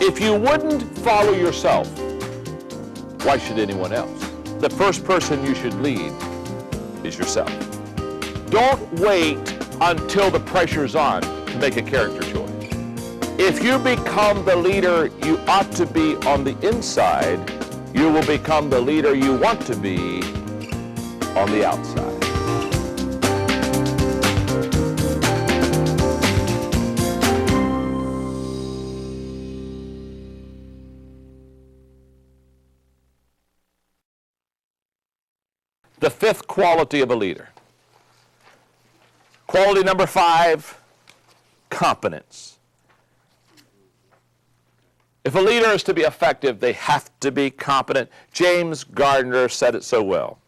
If you wouldn't follow yourself, why should anyone else? The first person you should lead is yourself. Don't wait until the pressure's on to make a character choice. If you become the leader you ought to be on the inside, you will become the leader you want to be on the outside. The fifth quality of a leader. Quality number 5, competence. If a leader is to be effective, they have to be competent. James Gardner said it so well.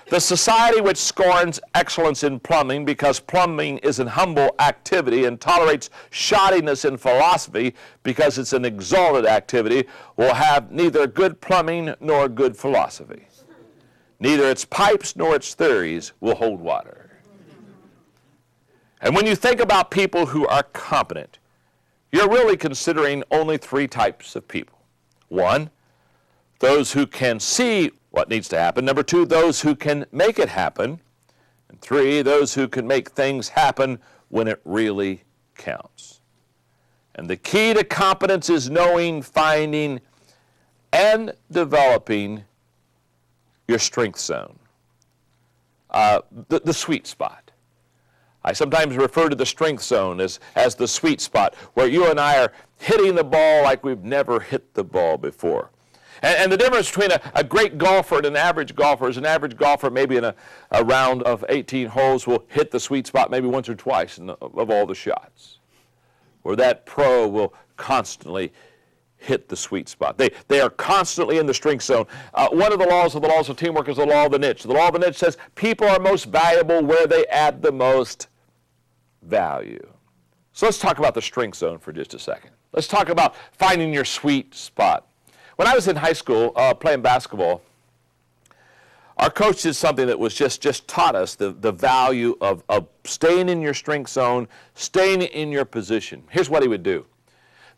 The society which scorns excellence in plumbing because plumbing is an humble activity and tolerates shoddiness in philosophy because it's an exalted activity will have neither good plumbing nor good philosophy. Neither its pipes nor its theories will hold water. And when you think about people who are competent, you're really considering only 3 types of people. 1, those who can see what needs to happen. Number 2, those who can make it happen. And 3, those who can make things happen when it really counts. And the key to competence is knowing, finding, and developing your strength zone, the sweet spot. I sometimes refer to the strength zone as the sweet spot, where you and I are hitting the ball like we've never hit the ball before. And the difference between a great golfer and an average golfer is an average golfer maybe in a round of 18 holes will hit the sweet spot maybe once or twice of all the shots, where that pro will constantly hit the sweet spot. They are constantly in the strength zone. One of the laws of teamwork is the law of the niche. The law of the niche says people are most valuable where they add the most value. So let's talk about the strength zone for just a second. Let's talk about finding your sweet spot. When I was in high school playing basketball, our coach did something that was just taught us the value of staying in your strength zone, staying in your position. Here's what he would do.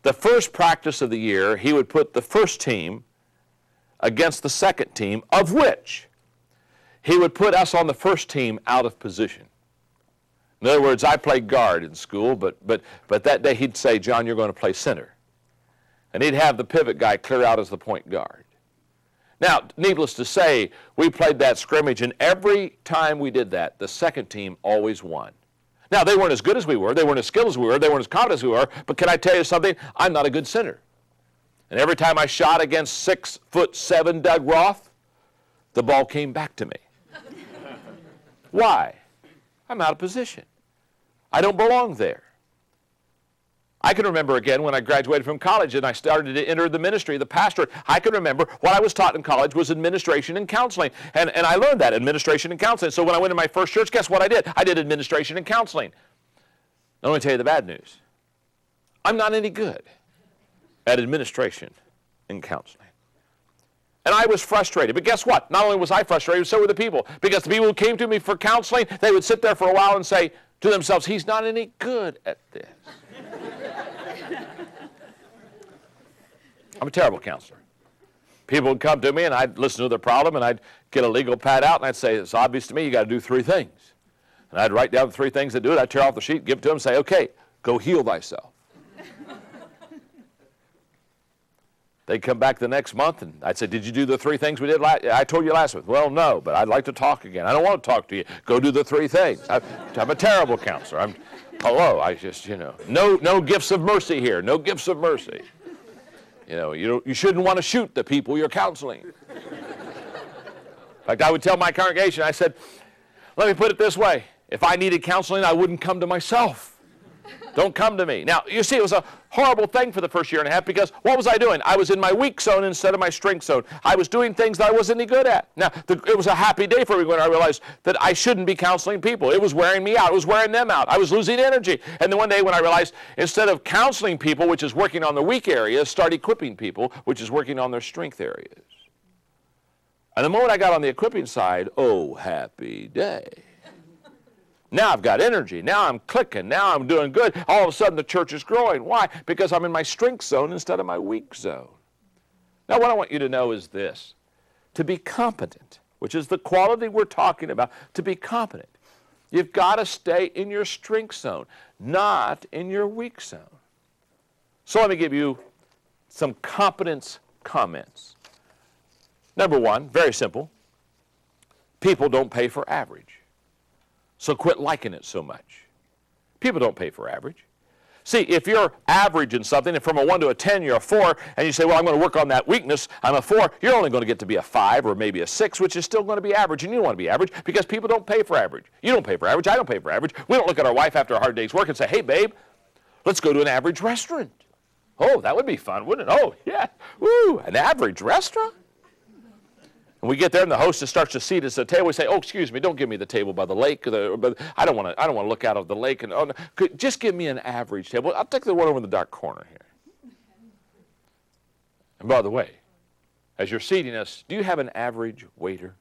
The first practice of the year, he would put the first team against the second team, of which he would put us on the first team out of position. In other words, I played guard in school, but that day he'd say, John, you're going to play center. And he'd have the pivot guy clear out as the point guard. Now, needless to say, we played that scrimmage, and every time we did that, the second team always won. Now, they weren't as good as we were, they weren't as skilled as we were, they weren't as confident as we were, but can I tell you something? I'm not a good center. And every time I shot against 6'7" Doug Roth, the ball came back to me. Why? I'm out of position. I don't belong there. I can remember again when I graduated from college and I started to enter the ministry, the pastorate. I can remember what I was taught in college was administration and counseling. And I learned that, administration and counseling. So when I went to my first church, guess what I did? I did administration and counseling. Now, let me tell you the bad news. I'm not any good at administration and counseling. And I was frustrated. But guess what? Not only was I frustrated, so were the people. Because the people who came to me for counseling, they would sit there for a while and say to themselves, he's not any good at this. I'm a terrible counselor. People would come to me and I'd listen to their problem and I'd get a legal pad out and I'd say, it's obvious to me you got to do 3 things. And I'd write down the 3 things that do it. I'd tear off the sheet, give it to them and say, okay, go heal thyself. They'd come back the next month and I'd say, did you do the 3 things we did I told you last month? Well, no, but I'd like to talk again. I don't want to talk to you. Go do the 3 things. I'm a terrible counselor. I just, no gifts of mercy here. No gifts of mercy. You shouldn't want to shoot the people you're counseling. In fact, I would tell my congregation, I said, let me put it this way. If I needed counseling, I wouldn't come to myself. Don't come to me. Now, you see, it was a horrible thing for the first year and a half because what was I doing? I was in my weak zone instead of my strength zone. I was doing things that I wasn't any good at. Now, it was a happy day for me when I realized that I shouldn't be counseling people. It was wearing me out. It was wearing them out. I was losing energy. And then one day when I realized instead of counseling people, which is working on the weak areas, start equipping people, which is working on their strength areas. And the moment I got on the equipping side, oh, happy day. Now I've got energy. Now I'm clicking. Now I'm doing good. All of a sudden the church is growing. Why? Because I'm in my strength zone instead of my weak zone. Now what I want you to know is this. To be competent, which is the quality we're talking about, to be competent, you've got to stay in your strength zone, not in your weak zone. So let me give you some competence comments. Number one, very simple. People don't pay for average. So quit liking it so much. People don't pay for average. See, if you're average in something, and from a 1 to a 10, you're a 4, and you say, well, I'm going to work on that weakness, I'm a 4, you're only going to get to be a 5 or maybe a 6, which is still going to be average, and you don't want to be average because people don't pay for average. You don't pay for average. I don't pay for average. We don't look at our wife after a hard day's work and say, hey, babe, let's go to an average restaurant. Oh, that would be fun, wouldn't it? Oh, yeah. Woo, an average restaurant? And we get there and the hostess starts to seat us at the table. We say, oh, excuse me, don't give me the table by the lake. I don't want to look out of the lake. And no, just give me an average table. I'll take the one over in the dark corner here. And by the way, as you're seating us, do you have an average waiter?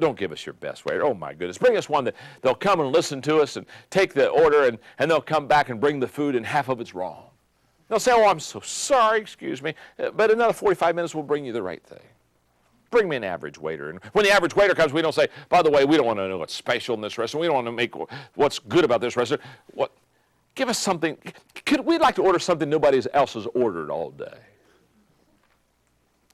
Don't give us your best waiter. Oh, my goodness. Bring us one that they'll come and listen to us and take the order, and they'll come back and bring the food, and half of it's wrong. They'll say, oh, I'm so sorry, excuse me, but another 45 minutes will bring you the right thing. Bring me an average waiter. And when the average waiter comes, we don't say, by the way, we don't want to know what's special in this restaurant. We don't want to make what's good about this restaurant. Give us something. We'd like to order something nobody else has ordered all day.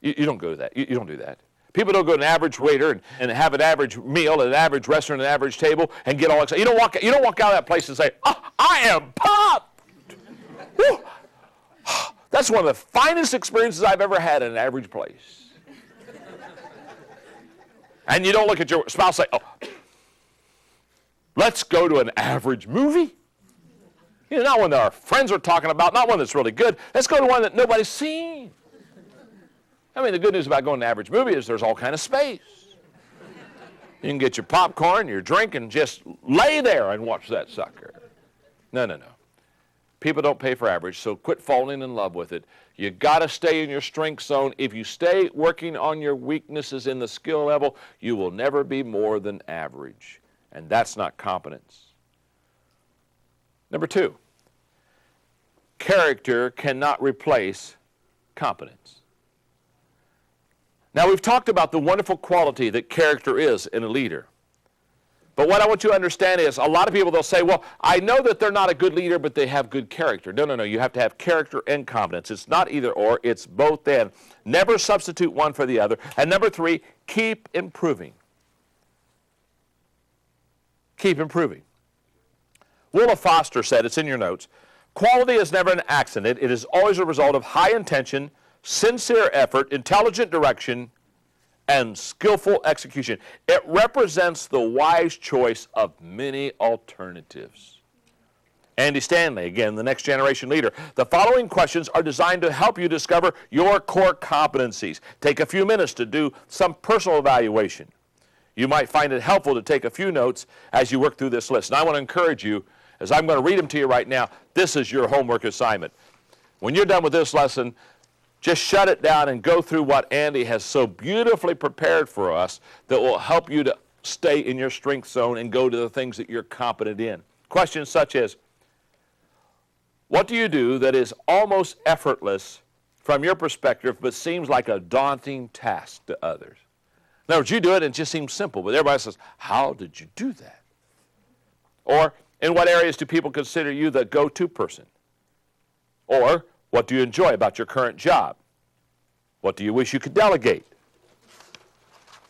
You don't go to that. You don't do that. People don't go to an average waiter and have an average meal at an average restaurant, an average table, and get all excited. You don't walk out of that place and say, oh, I am pumped. That's one of the finest experiences I've ever had in an average place. And you don't look at your spouse and say, oh, let's go to an average movie. You know, not one that our friends are talking about, not one that's really good. Let's go to one that nobody's seen. I mean, the good news about going to an average movie is there's all kind of space. You can get your popcorn, your drink, and just lay there and watch that sucker. No. People don't pay for average, so quit falling in love with it. You got to stay in your strength zone. If you stay working on your weaknesses in the skill level, you will never be more than average. And that's not competence. Number 2, character cannot replace competence. Now, we've talked about the wonderful quality that character is in a leader. But what I want you to understand is a lot of people, they'll say, well, I know that they're not a good leader, but they have good character. No. You have to have character and competence. It's not either or. It's both and. Never substitute one for the other. And number 3, keep improving. Keep improving. Willa Foster said, it's in your notes, quality is never an accident. It is always a result of high intention, sincere effort, intelligent direction, and skillful execution. It represents the wise choice of many alternatives. Andy Stanley, again, the next generation leader. The following questions are designed to help you discover your core competencies. Take a few minutes to do some personal evaluation. You might find it helpful to take a few notes as you work through this list. And I want to encourage you, as I'm going to read them to you right now, this is your homework assignment. When you're done with this lesson, just shut it down and go through what Andy has so beautifully prepared for us that will help you to stay in your strength zone and go to the things that you're competent in. Questions such as, what do you do that is almost effortless from your perspective but seems like a daunting task to others? In other words, you do it and it just seems simple, but everybody says, how did you do that? Or, in what areas do people consider you the go-to person? Or, what do you enjoy about your current job? What do you wish you could delegate?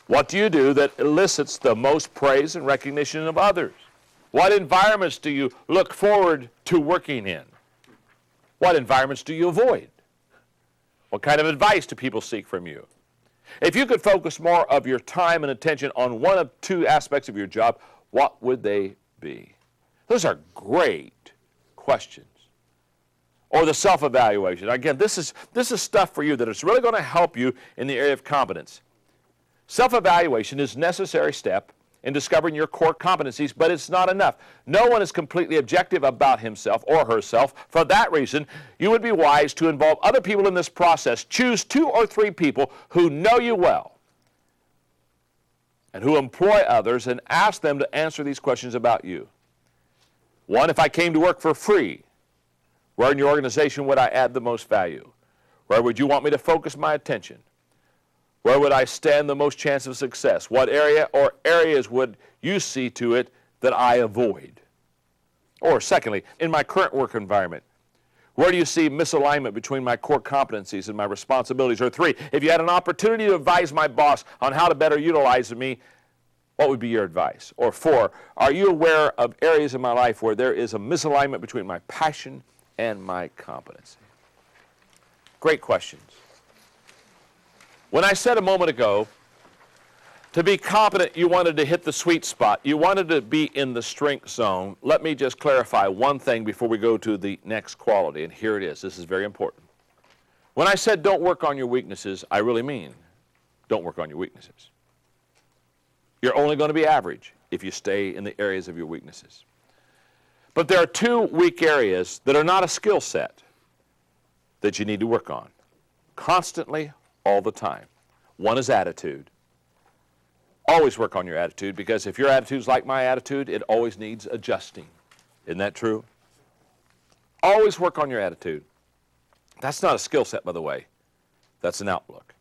What do you do that elicits the most praise and recognition of others? What environments do you look forward to working in? What environments do you avoid? What kind of advice do people seek from you? If you could focus more of your time and attention on one of 2 aspects of your job, what would they be? Those are great questions. Or the self-evaluation. Again, this is stuff for you that is really going to help you in the area of competence. Self-evaluation is a necessary step in discovering your core competencies, but it's not enough. No one is completely objective about himself or herself. For that reason, you would be wise to involve other people in this process. Choose 2 or 3 people who know you well and who employ others, and ask them to answer these questions about you. 1, if I came to work for free, where in your organization would I add the most value? Where would you want me to focus my attention? Where would I stand the most chance of success? What area or areas would you see to it that I avoid? Or secondly, in my current work environment, where do you see misalignment between my core competencies and my responsibilities? Or 3, if you had an opportunity to advise my boss on how to better utilize me, what would be your advice? Or 4, are you aware of areas in my life where there is a misalignment between my passion and my competency? Great questions. When I said a moment ago, to be competent, you wanted to hit the sweet spot. You wanted to be in the strength zone. Let me just clarify one thing before we go to the next quality, and here it is. This is very important. When I said don't work on your weaknesses, I really mean don't work on your weaknesses. You're only going to be average if you stay in the areas of your weaknesses. But there are 2 weak areas that are not a skill set that you need to work on constantly, all the time. 1 is attitude. Always work on your attitude, because if your attitude's like my attitude, it always needs adjusting. Isn't that true? Always work on your attitude. That's not a skill set, by the way. That's an outlook.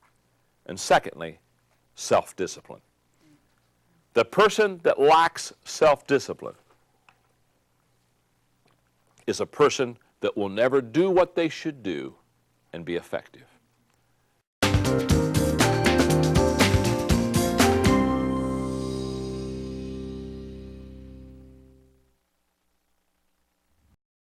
And secondly, self-discipline. The person that lacks self-discipline is a person that will never do what they should do and be effective.